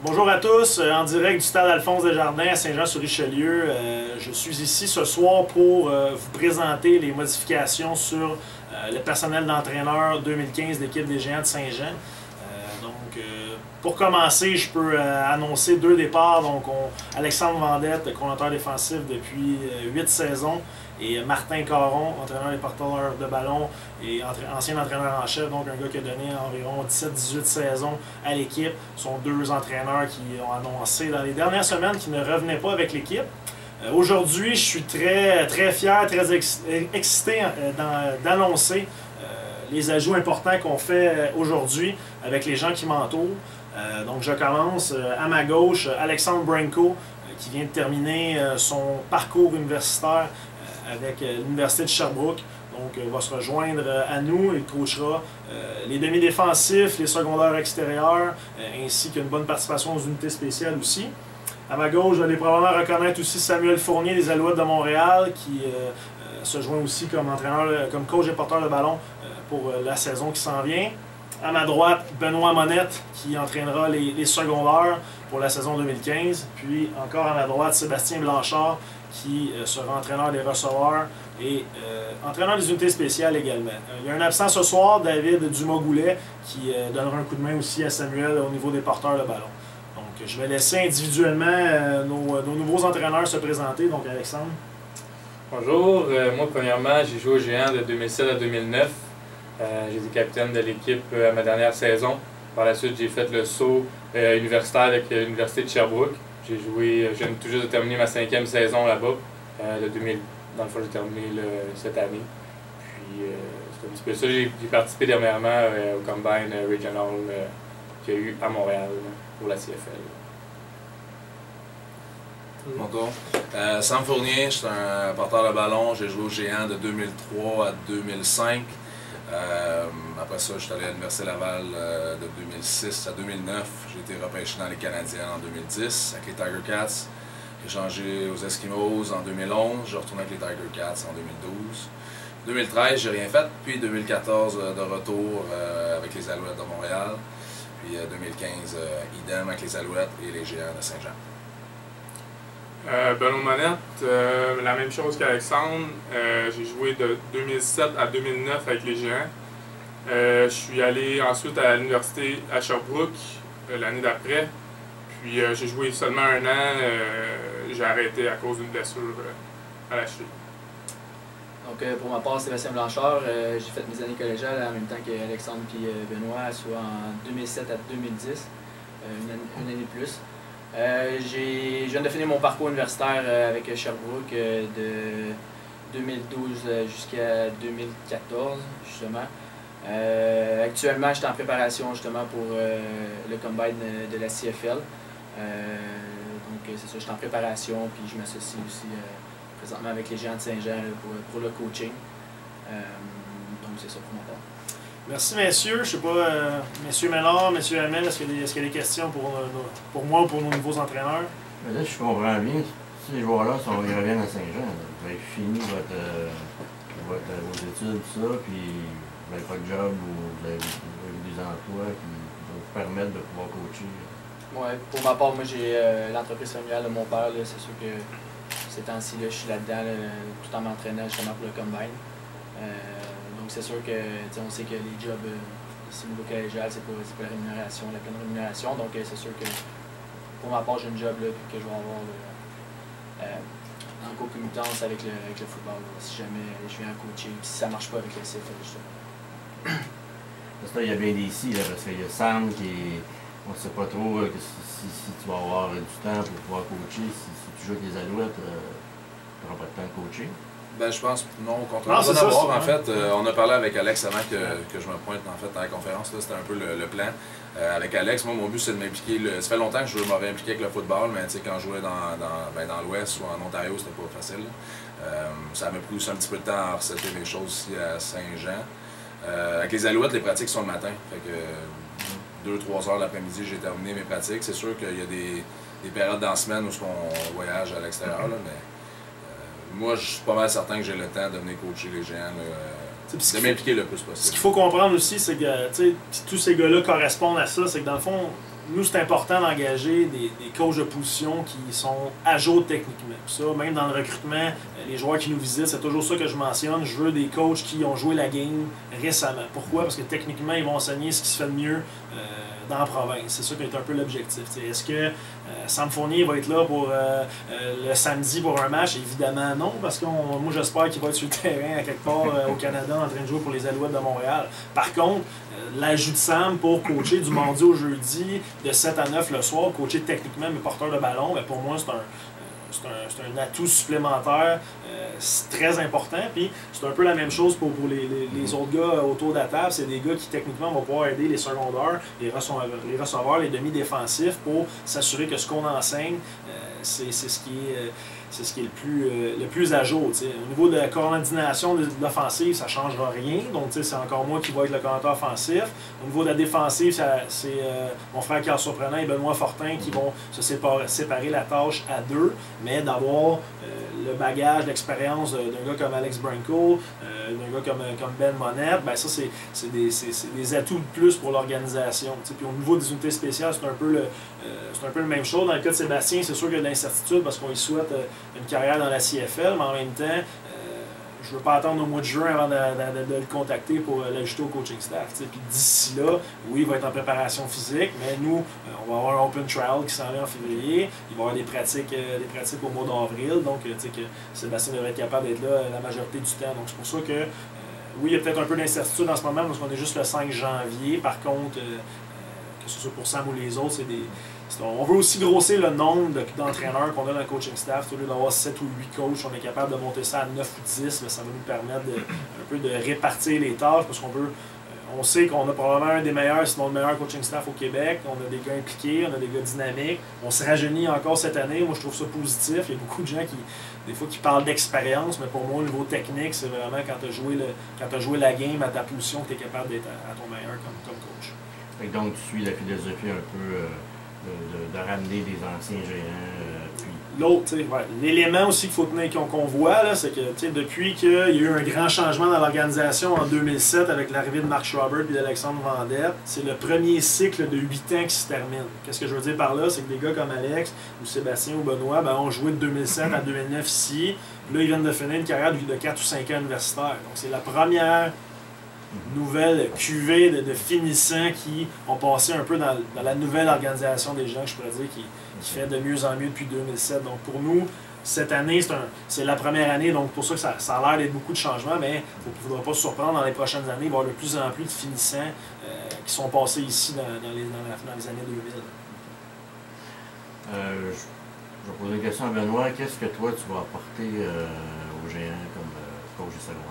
Bonjour à tous, en direct du stade Alphonse-Desjardins à Saint-Jean-sur-Richelieu. Je suis ici ce soir pour vous présenter les modifications sur le personnel d'entraîneur 2015 de l'équipe des Géants de Saint-Jean. Pour commencer, je peux annoncer deux départs. Donc, Alexandre Vendette, coordonnateur défensif depuis 8 saisons, et Martin Caron, entraîneur et porteur de ballon et ancien entraîneur en chef, donc un gars qui a donné environ 17-18 saisons à l'équipe. Ce sont deux entraîneurs qui ont annoncé dans les dernières semaines qu'ils ne revenaient pas avec l'équipe. Aujourd'hui, je suis très fier, très excité d'annoncer les ajouts importants qu'on fait aujourd'hui avec les gens qui m'entourent. Donc je commence à ma gauche, Alexandre Branco, qui vient de terminer son parcours universitaire avec l'Université de Sherbrooke. Donc il va se rejoindre à nous, il coachera les demi-défensifs, les secondaires extérieurs, ainsi qu'une bonne participation aux unités spéciales aussi. À ma gauche, vous allez probablement reconnaître aussi Samuel Fournier des Alouettes de Montréal, qui se joint aussi comme entraîneur, comme coach et porteur de ballon pour la saison qui s'en vient. À ma droite, Benoît Monette, qui entraînera les secondaires pour la saison 2015. Puis encore à ma droite, Sébastien Blanchard, qui sera entraîneur des receveurs et entraîneur des unités spéciales également. Il y a un absent ce soir, David Dumas-Goulet, qui donnera un coup de main aussi à Samuel au niveau des porteurs de ballon. Donc je vais laisser individuellement nos nouveaux entraîneurs se présenter. Donc Alexandre. Bonjour, moi premièrement, j'ai joué aux Géants de 2007 à 2009. J'ai été capitaine de l'équipe à ma dernière saison. Par la suite, j'ai fait le saut universitaire avec l'Université de Sherbrooke. J'ai joué, je viens tout juste de terminer ma 5e saison là-bas. Dans le fond, j'ai terminé cette année. Puis, c'est un petit peu ça. J'ai participé dernièrement au Combine Regional qu'il y a eu à Montréal pour la CFL. Bonjour. Sam Fournier, je suis un porteur de ballon. J'ai joué aux Géants de 2003 à 2005. Après ça, je suis allé à l'Université Laval de 2006 à 2009. J'ai été repêché dans les Canadiens en 2010 avec les Tiger Cats. J'ai changé aux Eskimos en 2011. J'ai retourné avec les Tiger Cats en 2012. 2013, j'ai rien fait. Puis 2014, de retour avec les Alouettes de Montréal. Puis 2015, idem avec les Alouettes et les Géants de Saint-Jean. Benoît Monette, la même chose qu'Alexandre. J'ai joué de 2007 à 2009 avec les Géants. Je suis allé ensuite à l'université à Sherbrooke l'année d'après. Puis j'ai joué seulement un an. J'ai arrêté à cause d'une blessure à la cheville. Donc pour ma part, Sébastien Blanchard, j'ai fait mes années collégiales en même temps qu'Alexandre et Benoît, soit en 2007 à 2010, une année de plus. Je viens de finir mon parcours universitaire avec Sherbrooke de 2012 jusqu'à 2014, justement. Actuellement, je suis en préparation justement pour le Combine de la CFL. Donc c'est ça, je suis en préparation, puis je m'associe aussi présentement avec les Géants de Saint-Jean pour le coaching. Donc c'est ça pour ma part. Merci messieurs. Je ne sais pas, messieurs Ménard, messieurs Hamel, est-ce qu'il y a des questions pour moi ou pour nos nouveaux entraîneurs? Mais là, je comprends bien. Ces joueurs-là, ils reviennent à Saint-Jean. Vous avez fini vos études, tout ça, puis vous n'avez pas de job ou vous avez des emplois qui vont vous permettre de pouvoir coacher. Oui, pour ma part, moi j'ai l'entreprise familiale de mon père. C'est sûr que ces temps-ci, je suis là-dedans tout en m'entraînant justement pour le Combine. Donc c'est sûr que on sait que les jobs ici au niveau collégial, c'est pas la rémunération, la pleine rémunération. Donc c'est sûr que pour ma part, j'ai une job là, que je vais avoir en concomitance avec le football. Là, si jamais je viens à coacher, si ça marche pas avec le CFL, justement. Parce que là, il y a bien des si, parce qu'il y a Sam qui on ne sait pas trop si tu vas avoir du temps pour pouvoir coacher. Si tu joues avec les Alouettes, tu n'auras pas de temps de coacher. Ben, je pense non, au contraire. En fait, on a parlé avec Alex avant que je me pointe en fait, à la conférence. C'était un peu le plan. Avec Alex, moi, mon but, c'est de m'impliquer. Ça fait longtemps que je m'aurais impliqué avec le football, mais quand je jouais dans l'Ouest ou en Ontario, c'était pas facile. Ça m'a pris aussi un petit peu de temps à recéter les choses ici à Saint-Jean. Avec les Alouettes, les pratiques sont le matin. Fait que 2-3 heures l'après-midi, j'ai terminé mes pratiques. C'est sûr qu'il y a des périodes dans la semaine où on voyage à l'extérieur, mais moi, je suis pas mal certain que j'ai le temps de venir coacher les Géants, de m'impliquer le plus possible. Ce qu'il faut comprendre aussi, c'est que tous ces gars-là correspondent à ça. C'est que dans le fond, nous, c'est important d'engager des coachs de position qui sont à jour techniquement. Ça, même dans le recrutement, les joueurs qui nous visitent, c'est toujours ça que je mentionne. Je veux des coachs qui ont joué la game récemment. Pourquoi? Parce que techniquement, ils vont enseigner ce qui se fait de mieux dans la province. C'est ça qui est un peu l'objectif. Est-ce que Sam Fournier va être là pour le samedi pour un match? Évidemment non, parce que moi j'espère qu'il va être sur le terrain à quelque part au Canada en train de jouer pour les Alouettes de Montréal. Par contre, l'ajout de Sam pour coacher du mardi au jeudi, de 7 à 9 le soir, coacher techniquement mes porteurs de ballon, pour moi c'est un atout supplémentaire très important. Puis c'est un peu la même chose pour les autres gars autour de la table. C'est des gars qui techniquement vont pouvoir aider les secondaires, les receveurs, les demi-défensifs pour s'assurer que ce qu'on enseigne, c'est ce qui est le plus à jour. T'sais. Au niveau de la coordination de l'offensive, ça ne changera rien. Donc, c'est encore moi qui vais être le coordinateur offensif. Au niveau de la défensive, c'est mon frère Carl Surprenant et Benoît Fortin qui vont se séparer la tâche à deux. Mais d'avoir le bagage, l'expérience d'un gars comme Alex Branco, d'un gars comme Ben Monette, ça, c'est des atouts de plus pour l'organisation. Puis au niveau des unités spéciales, c'est un peu le même chose. Dans le cas de Sébastien, c'est sûr qu'il y a de l'incertitude parce qu'on lui souhaite une carrière dans la CFL, mais en même temps, je ne veux pas attendre au mois de juin avant de le contacter pour l'ajouter au coaching staff. Puis d'ici là, oui, il va être en préparation physique, mais nous, on va avoir un open trial qui s'en vient en février. Il va y avoir des pratiques au mois d'avril, donc que Sébastien devrait être capable d'être là la majorité du temps. Donc c'est pour ça que, oui, il y a peut-être un peu d'incertitude en ce moment parce qu'on est juste le 5 janvier. Par contre, que ce soit pour Sam ou les autres, on veut aussi grossir le nombre d'entraîneurs qu'on a dans le coaching staff. Au lieu d'avoir 7 ou 8 coachs, on est capable de monter ça à 9 ou 10. Ça va nous permettre un peu de répartir les tâches parce on sait qu'on a probablement un des meilleurs, sinon le meilleur coaching staff au Québec. On a des gars impliqués, on a des gars dynamiques. On se rajeunit encore cette année. Moi, je trouve ça positif. Il y a beaucoup de gens qui parlent d'expérience, mais pour moi, au niveau technique, c'est vraiment quand tu as joué la game à ta position que tu es capable d'être à ton meilleur comme coach. Et donc, tu suis la philosophie un peu de ramener des anciens géants. L'autre, l'élément aussi qu'on voit, là, c'est que depuis qu'il y a eu un grand changement dans l'organisation en 2007 avec l'arrivée de Mark Schreiber et d'Alexandre Vendette, c'est le premier cycle de 8 ans qui se termine. Qu'est-ce que je veux dire par là? C'est que des gars comme Alex ou Sébastien ou Benoît ont joué de 2007 à 2009 ici. Puis là, ils viennent de finir une carrière de 4 ou 5 ans universitaire. Donc, c'est la première nouvelle cuvée de finissants qui ont passé un peu dans la nouvelle organisation des gens, je pourrais dire, qui fait de mieux en mieux depuis 2007. Donc pour nous, cette année, c'est la première année, donc pour ça que ça a l'air d'être beaucoup de changements, mais il ne faudra pas se surprendre dans les prochaines années, il va y avoir de plus en plus de finissants qui sont passés ici dans les années 2000. Je vais poser une question à Benoît. Qu'est-ce que toi, tu vas apporter aux géants comme coach secondaire?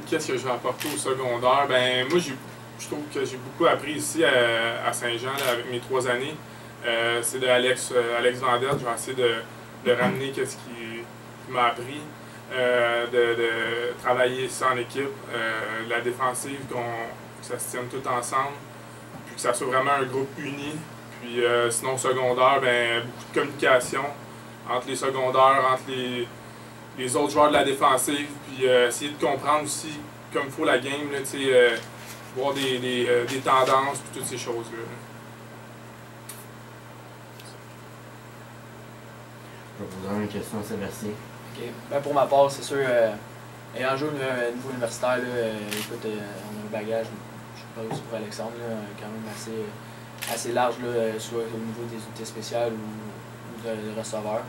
Qu'est-ce que je vais apporter au secondaire? Moi, je trouve que j'ai beaucoup appris ici à Saint-Jean avec mes 3 années. C'est de Alex Vendette. Je vais essayer de ramener ce qu'il m'a appris, de travailler ça en équipe, la défensive, que ça se tienne tout ensemble, puis que ça soit vraiment un groupe uni. Puis sinon, au secondaire, beaucoup de communication entre les secondaires, entre les autres joueurs de la défensive, puis essayer de comprendre aussi comme il faut la game, là, voir des tendances, puis toutes ces choses-là. Je vais poser une question à Sébastien. OK. Pour ma part, c'est sûr, ayant joué au niveau universitaire, écoute, on a un bagage, je sais pas aussi pour Alexandre, quand même assez large, soit au niveau des unités spéciales ou de receveurs.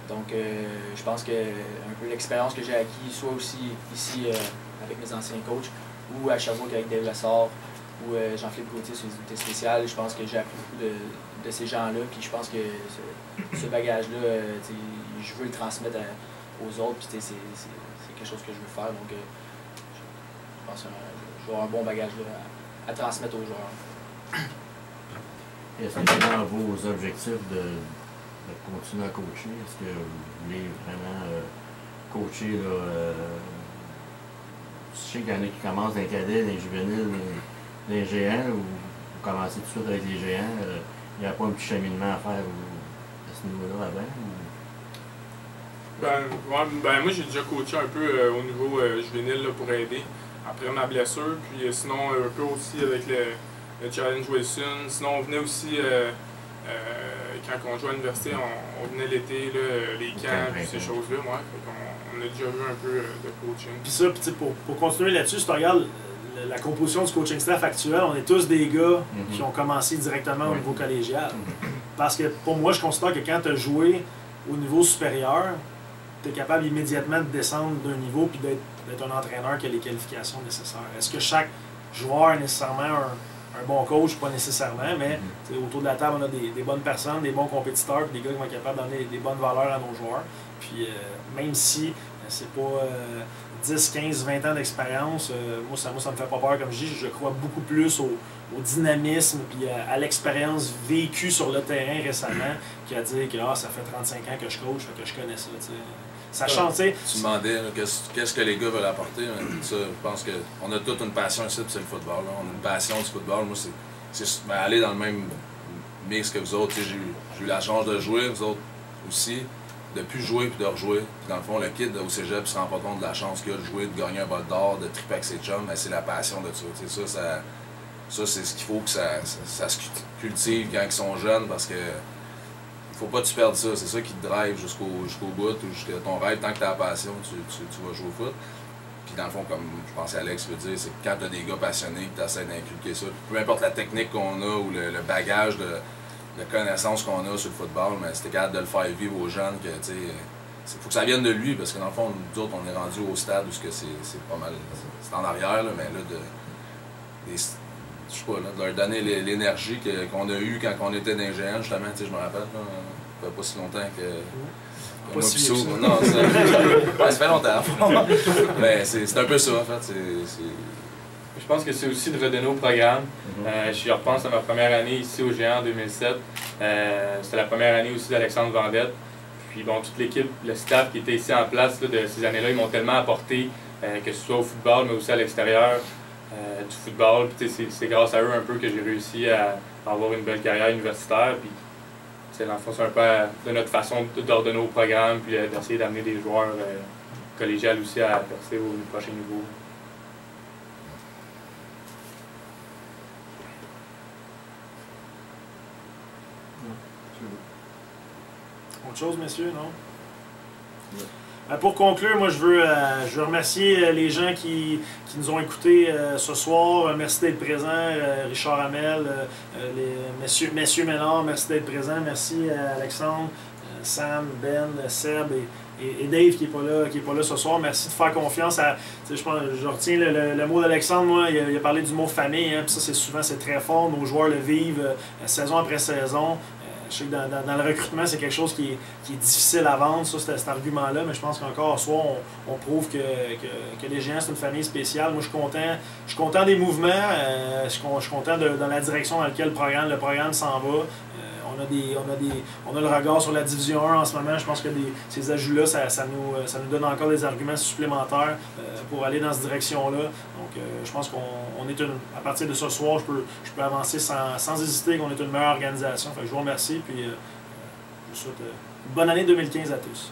Donc, je pense que un peu l'expérience que j'ai acquis, soit aussi ici avec mes anciens coachs, ou à Sherbrooke avec Dave Lessard, ou Jean-Philippe Gauthier sur les unités spéciales, je pense que j'ai appris beaucoup de ces gens-là, puis je pense que ce bagage-là, je veux le transmettre aux autres, puis c'est quelque chose que je veux faire, donc je pense que je vais avoir un bon bagage à transmettre aux joueurs. Est-ce que c'est dans vos objectifs de continuer à coacher? Est-ce que vous voulez vraiment coacher je sais qu'il y en a qui commencent dans les cadets, dans les juvéniles, dans les géants, ou vous commencez tout de suite avec les géants? Il n'y a pas un petit cheminement à faire à ce niveau-là avant? Moi j'ai déjà coaché un peu au niveau juvénile pour aider après ma blessure, puis sinon un peu aussi avec le Challenge Wilson. Sinon, on venait aussi, quand on jouait à l'université, on venait l'été, les camps, puis ces choses-là. Ouais, on a déjà vu un peu de coaching. Puis ça, pour continuer là-dessus, si tu regardes la composition du coaching staff actuel, on est tous des gars qui ont commencé directement au niveau collégial. Parce que pour moi, je considère que quand tu as joué au niveau supérieur, tu es capable immédiatement de descendre d'un niveau puis d'être un entraîneur qui a les qualifications nécessaires. Est-ce que chaque joueur est nécessairement un bon coach? Pas nécessairement, mais autour de la table, on a des bonnes personnes, des bons compétiteurs, puis des gars qui vont être capables de donner des bonnes valeurs à nos joueurs. Puis même si c'est pas 10, 15, 20 ans d'expérience, moi ça me fait pas peur, comme je dis, je crois beaucoup plus au dynamisme puis à l'expérience vécue sur le terrain récemment qu'à dire que ça fait 35 ans que je coach, fait que je connais ça. T'sais. Ça change, tu sais. Tu demandais qu'est-ce que les gars veulent apporter. Ça, je pense qu'on a toute une passion ici, c'est le football. Là. On a une passion du football. Moi, c'est aller dans le même mix que vous autres. J'ai eu la chance de jouer, vous autres aussi, de plus jouer puis de rejouer. Puis dans le fond, le kid au cégep ne se rend pas compte de la chance qu'il a de jouer, de gagner un bol d'or, de triper avec ses chums. C'est la passion de ça. Ça, c'est ce qu'il faut que ça se cultive quand ils sont jeunes parce que faut pas que tu perdes ça. C'est ça qui te drive jusqu'au bout ou jusqu'à ton rêve. Tant que tu as la passion, tu vas jouer au foot. Puis dans le fond, comme je pensais Alex veut dire, c'est que quand tu as des gars passionnés que tu essaies d'inculquer ça, peu importe la technique qu'on a ou le bagage de connaissances qu'on a sur le football, mais si tu es capable de le faire vivre aux jeunes, que tu sais, faut que ça vienne de lui, parce que dans le fond, nous autres, on est rendu au stade où c'est pas mal. C'est en arrière, là, mais là, je sais pas, là, de leur donner l'énergie qu'on a eue quand on était dans les géants, justement, je me rappelle, là, ça fait pas si longtemps que. Pas si vieux que ça. Non, ça fait longtemps. Mais c'est un peu ça, en fait. Je pense que c'est aussi de redonner au programme. Je repense à ma première année ici au Géant en 2007. C'était la première année aussi d'Alexandre Vendette. Puis bon, toute l'équipe, le staff qui était ici en place là, de ces années-là, ils m'ont tellement apporté, que ce soit au football, mais aussi à l'extérieur du football. Puis c'est grâce à eux un peu que j'ai réussi à avoir une belle carrière universitaire. Puis dans le fond, c'est un peu de notre façon d'ordonner au programme, puis d'essayer d'amener des joueurs collégiales aussi à percer au prochain niveau. Autre chose, messieurs, non? Pour conclure, moi, je veux remercier les gens qui nous ont écoutés ce soir. Merci d'être présents. Richard Hamel, messieurs Ménard, merci d'être présents. Merci à Alexandre, Sam, Ben, Seb et Dave qui n'est pas là ce soir. Merci de faire confiance à... Je retiens le mot d'Alexandre, moi, il a parlé du mot famille. Puis ça, c'est très fort. Nos joueurs le vivent saison après saison. Je sais que dans le recrutement, c'est quelque chose qui est difficile à vendre, ça, cet argument-là, mais je pense qu'encore ce soir, on prouve que les Géants, c'est une famille spéciale. Moi, je suis content des mouvements, je suis content dans la direction dans laquelle le programme s'en va. On a le regard sur la Division 1 en ce moment. Je pense que ces ajouts-là, ça nous donne encore des arguments supplémentaires pour aller dans cette direction-là. Donc, je pense qu'on est à partir de ce soir, je peux avancer sans hésiter qu'on est une meilleure organisation. Fait que je vous remercie et je vous souhaite une bonne année 2015 à tous.